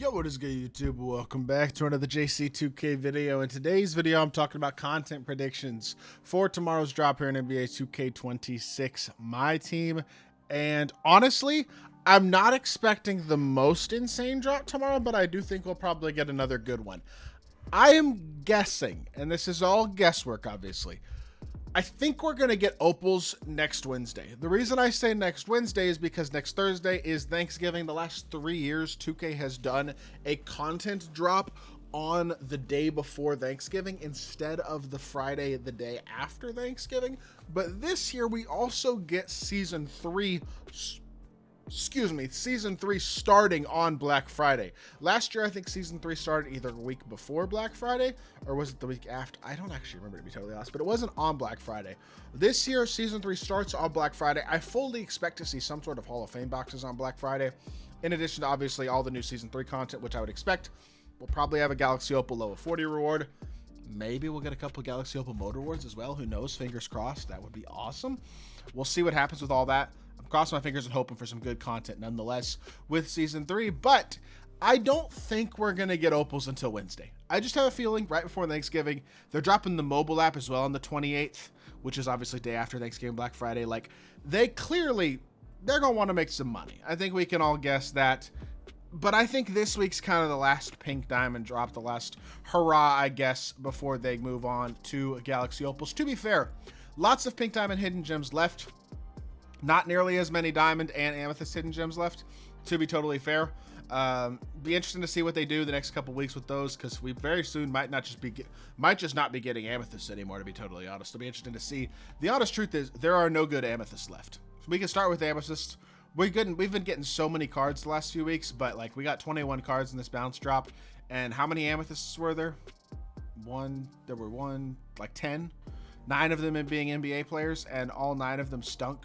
Yo, what is good, YouTube? Welcome back to another JC2K video. In today's video, I'm talking about content predictions for tomorrow's drop here in NBA 2K26 My Team. And honestly, I'm not expecting the most insane drop tomorrow, but I do think we'll probably get another good one. I am guessing, and this is all guesswork, obviously, I think we're going to get opals next Wednesday. The reason I say next Wednesday is because next Thursday is Thanksgiving. The last 3 years, 2K has done a content drop on the day before Thanksgiving instead of the Friday the day after Thanksgiving. But this year, we also get Season 3 starting on Black Friday. Last year, I think Season 3 started either a week before Black Friday, or was it the week after? I don't actually remember, to be totally honest, but it wasn't on Black Friday. This year, Season 3 starts on Black Friday. I fully expect to see some sort of Hall of Fame boxes on Black Friday, in addition to, obviously, all the new Season 3 content, which I would expect. We'll probably have a Galaxy Opal Level 40 reward. Maybe we'll get a couple of Galaxy Opal Motor Rewards as well. Who knows? Fingers crossed. That would be awesome. We'll see what happens with all that. Crossing my fingers and hoping for some good content nonetheless with Season 3, but I don't think we're going to get opals until Wednesday. I just have a feeling right before Thanksgiving, they're dropping the mobile app as well on the 28th, which is obviously day after Thanksgiving, Black Friday. Like, they're going to want to make some money. I think we can all guess that. But I think this week's kind of the last pink diamond drop, the last hurrah, I guess, before they move on to Galaxy Opals. To be fair, lots of pink diamond hidden gems left. Not nearly as many diamond and amethyst hidden gems left, to be totally fair. Be interesting to see what they do the next couple weeks with those, because we very soon might just not be getting amethyst anymore, to be totally honest. It'll be interesting to see. The honest truth is there are no good amethysts left. So we can start with amethyst. We've been getting so many cards the last few weeks, but like we got 21 cards in this bounce drop, and how many amethysts were there? There were 10. 9 of them being NBA players, and all 9 of them stunk.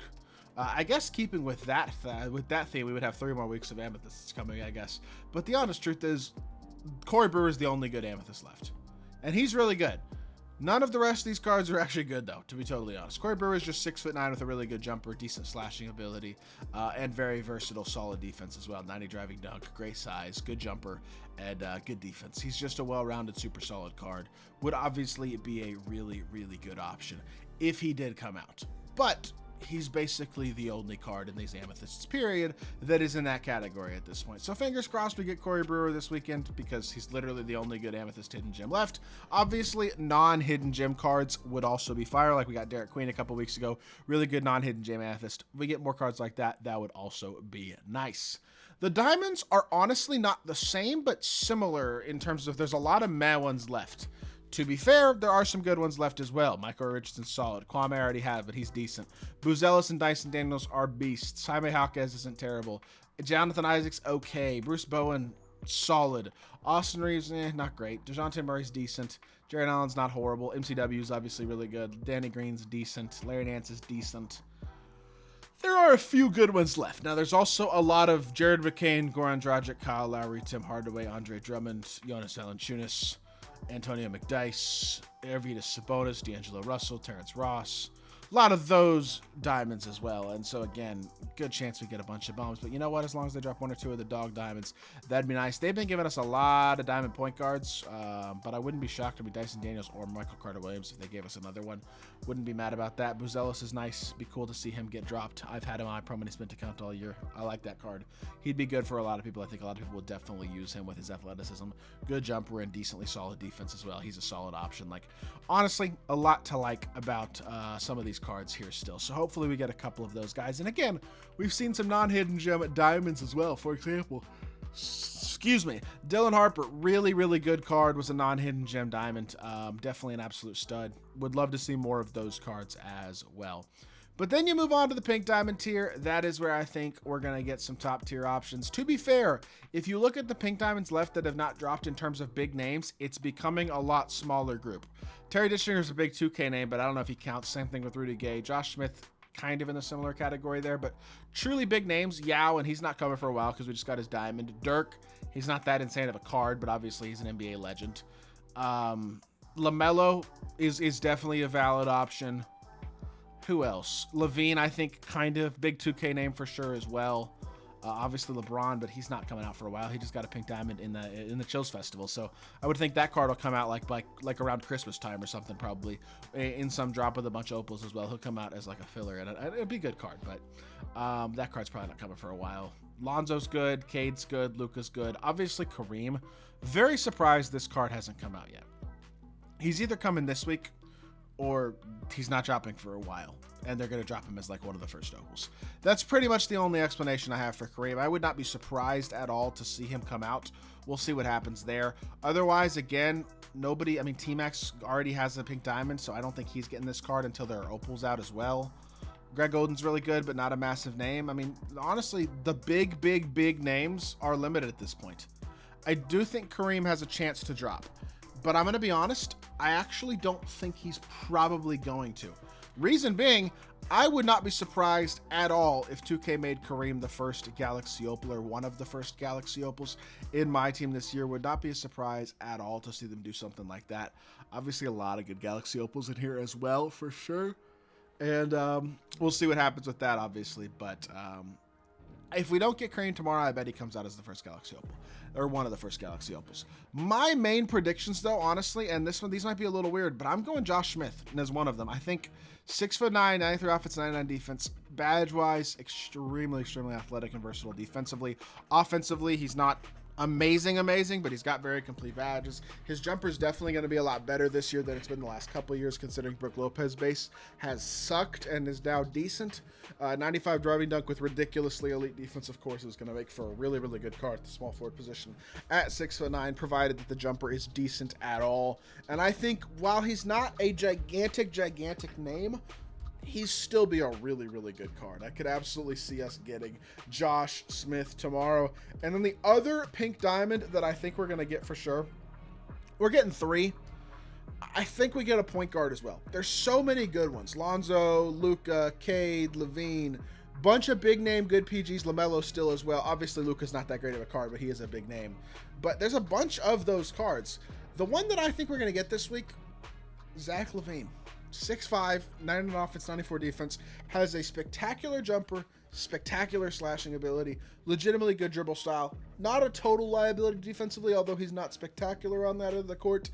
I guess keeping with that theme, we would have 3 more weeks of amethysts coming, I guess. But the honest truth is, Corey Brewer is the only good amethyst left. And he's really good. None of the rest of these cards are actually good, though, to be totally honest. Corey Brewer is just 6'9" with a really good jumper, decent slashing ability, and very versatile, solid defense as well. 90 driving dunk, great size, good jumper, and good defense. He's just a well-rounded, super solid card. Would obviously be a really, really good option if he did come out. But he's basically the only card in these amethysts, period, that is in that category at this point. So fingers crossed we get Corey Brewer this weekend, because he's literally the only good amethyst hidden gem left. Obviously, non-hidden gem cards would also be fire, like we got Derek Queen a couple weeks ago. Really good non-hidden gem amethyst. If we get more cards like that, that would also be nice. The diamonds are honestly not the same, but similar in terms of there's a lot of meh ones left. To be fair, there are some good ones left as well. Michael Richardson's solid. Kwame I already have, but he's decent. Boozellis and Dyson Daniels are beasts. Jaime Jaquez isn't terrible. Jonathan Isaac's okay. Bruce Bowen, solid. Austin Reeves, not great. DeJounte Murray's decent. Jared Allen's not horrible. MCW's obviously really good. Danny Green's decent. Larry Nance is decent. There are a few good ones left. Now, there's also a lot of Jared McCain, Goran Dragic, Kyle Lowry, Tim Hardaway, Andre Drummond, Jonas Valanciunas, Antonio McDyess, Arvydas Sabonis, D'Angelo Russell, Terrence Ross. A lot of those diamonds as well. And so, again, good chance we get a bunch of bums. But you know what? As long as they drop 1 or 2 of the dog diamonds, that'd be nice. They've been giving us a lot of diamond point guards, but I wouldn't be shocked to be Dyson Daniels or Michael Carter-Williams if they gave us another one. Wouldn't be mad about that. Boozellis is nice. Be cool to see him get dropped. I've had him on my Pro Mini Spent account all year. I like that card. He'd be good for a lot of people. I think a lot of people would definitely use him with his athleticism. Good jumper and decently solid defense as well. He's a solid option. Like, honestly, a lot to like about some of these cards here still. So hopefully we get a couple of those guys. And again, we've seen some non-hidden gem diamonds as well. For example, Dylan Harper, really, really good card, was a non-hidden gem diamond. Definitely an absolute stud. Would love to see more of those cards as well. But then you move on to the pink diamond tier. That is where I think we're going to get some top tier options. To be fair, if you look at the pink diamonds left that have not dropped in terms of big names, it's becoming a lot smaller group. Terry Dischinger is a big 2K name, but I don't know if he counts. Same thing with Rudy Gay. Josh Smith, kind of in a similar category there, but truly big names. Yao, and he's not coming for a while because we just got his diamond. Dirk, he's not that insane of a card, but obviously he's an NBA legend. LaMelo is definitely a valid option. Who else? Levine, I think, kind of big 2K name for sure as well. Obviously LeBron, but he's not coming out for a while. He just got a pink diamond in the Chills Festival, so I would think that card will come out like around Christmas time or something, probably in some drop with a bunch of opals as well. He'll come out as like a filler, and it'd be a good card, but that card's probably not coming for a while. Lonzo's good, Cade's good, Luka's good. Obviously Kareem, very surprised this card hasn't come out yet. He's either coming this week or he's not dropping for a while, and they're going to drop him as like one of the first opals. That's pretty much the only explanation I have for Kareem. I would not be surprised at all to see him come out. We'll see what happens there. Otherwise, again, nobody, I mean, T-Max already has a pink diamond, so I don't think he's getting this card until there are opals out as well. Greg Oden's really good, but not a massive name. I mean, honestly, the big names are limited at this point. I do think Kareem has a chance to drop, but I'm going to be honest, I actually don't think he's probably going to. Reason being, I would not be surprised at all if 2K made Kareem the first Galaxy Opal, or one of the first Galaxy Opals in my team this year. Would not be a surprise at all to see them do something like that. Obviously, a lot of good Galaxy Opals in here as well, for sure. And we'll see what happens with that, obviously. But if we don't get Kareem tomorrow, I bet he comes out as the first Galaxy Opal, or one of the first Galaxy Opals. My main predictions, though, honestly, and these might be a little weird, but I'm going Josh Smith as one of them. I think 6'9", 93 offense, 99 defense. Badge-wise, extremely athletic and versatile defensively. Offensively, he's not amazing, but he's got very complete badges. His jumper is definitely going to be a lot better this year than it's been the last couple of years, considering Brook Lopez's base has sucked and is now decent. 95 driving dunk with ridiculously elite defense, of course, is going to make for a really good card at the small forward position at 6'9", provided that the jumper is decent at all. And I think while he's not a gigantic name, he's still be a really good card. I could absolutely see us getting Josh Smith tomorrow. And then the other pink diamond that I think we're going to get for sure, we're getting 3. I think we get a point guard as well. There's so many good ones. Lonzo, Luka, Cade, Levine, bunch of big name good PGs. LaMelo still as well. Obviously, Luka's not that great of a card, but he is a big name. But there's a bunch of those cards. The one that I think we're going to get this week, Zach LaVine. 6'5", 99 offense, 94 defense, has a spectacular jumper, spectacular slashing ability, legitimately good dribble style. Not a total liability defensively, although he's not spectacular on that end of the court.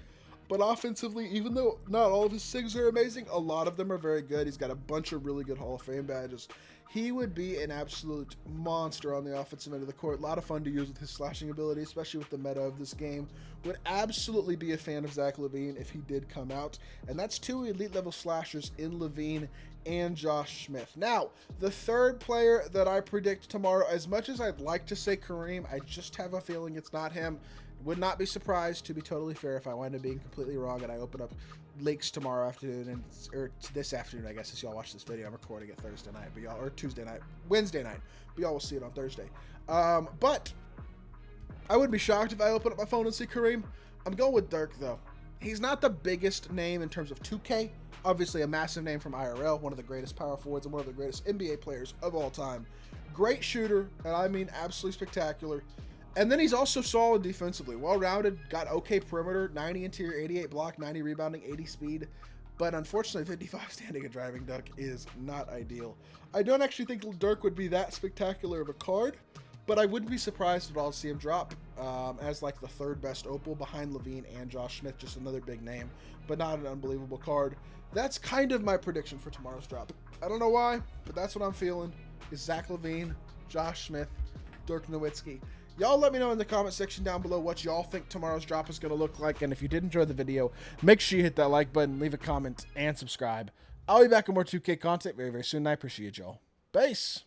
But offensively, even though not all of his SIGs are amazing, a lot of them are very good. He's got a bunch of really good Hall of Fame badges. He would be an absolute monster on the offensive end of the court. A lot of fun to use with his slashing ability, especially with the meta of this game. Would absolutely be a fan of Zach LaVine if he did come out. And that's 2 elite level slashers in LaVine and Josh Smith. Now, the third player that I predict tomorrow, as much as I'd like to say Kareem, I just have a feeling it's not him. Would not be surprised, to be totally fair, if I wind up being completely wrong and I open up leaks tomorrow afternoon, or this afternoon, I guess, as y'all watch this video. I'm recording it Thursday night, but y'all, or Wednesday night, but y'all will see it on Thursday. But I wouldn't be shocked if I open up my phone and see Kareem. I'm going with Dirk, though. He's not the biggest name in terms of 2K. Obviously, a massive name from IRL, one of the greatest power forwards and one of the greatest NBA players of all time. Great shooter, and I mean absolutely spectacular. And then he's also solid defensively. Well-rounded, got okay perimeter, 90 interior, 88 block, 90 rebounding, 80 speed. But unfortunately, 55 standing and driving dunk is not ideal. I don't actually think Dirk would be that spectacular of a card, but I wouldn't be surprised at all to see him drop as like the third best opal behind LaVine and Josh Smith. Just another big name, but not an unbelievable card. That's kind of my prediction for tomorrow's drop. I don't know why, but that's what I'm feeling, is Zach LaVine, Josh Smith, Dirk Nowitzki. Y'all let me know in the comment section down below what y'all think tomorrow's drop is going to look like. And if you did enjoy the video, make sure you hit that like button, leave a comment, and subscribe. I'll be back with more 2K content very soon. I appreciate y'all. Peace.